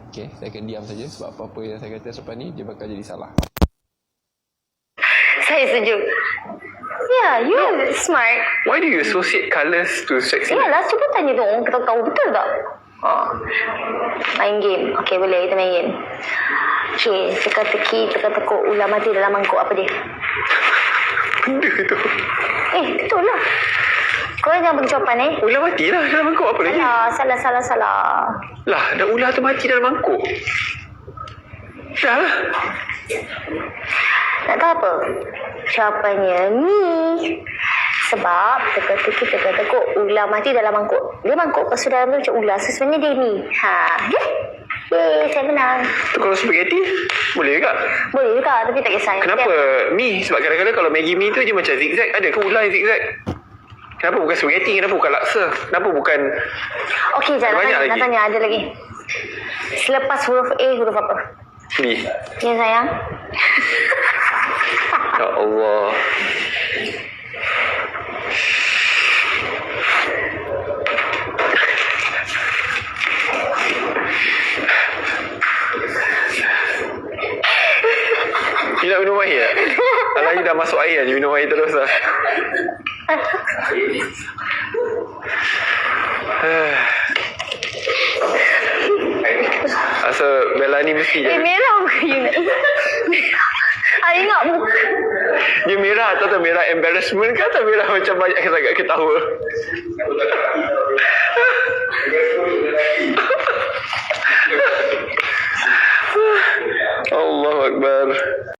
Okay, saya akan diam saja sebab apa-apa yang saya kata selepas ni dia bakal jadi salah. Saya setuju. Yeah, you are smart. Why do you associate colours to sexy? Yalah, cuba tanya tu orang kita tahu betul tak? Main game. Okay, boleh kita main game. Okay, teka-teki, teka-tekuk ular mati dalam mangkuk, apa dia? Benda tu. Betul lah. Korang jangan bagi jawapan Ular mati lah dalam mangkuk, apa lagi? Salah. Lah, dah ular tu mati dalam mangkuk. Dah lah. Tak tahu apa? Jawapannya ni. Sebab teka-teki, teka-tekuk ular mati dalam mangkuk. Dia mangkuk pas sudah ambil macam ular. So sebenarnya dia ni. Yeay, saya menang. Tu kalau spaghetti, boleh juga. Boleh juga, tapi tak kisah. Kenapa mi? Sebab kadang-kadang kalau Maggi mi tu dia macam zigzag. Ada ke ular yang zigzag? Kenapa bukan spaghetti? Kenapa bukan laksa? Kenapa bukan... Okey, jangan nak tanya. Ada lagi. Selepas huruf A, huruf apa? B. Ya, sayang. Ya Allah. You nak minum air tak? Alah, you dah masuk air je, minum air terus lah. Asa Bella ni mesti je. Merah muka you nak. I ingat muka. Dia merah atau merah embarrassment ke atau merah macam banyak sangat ketawa? Allahu Akbar.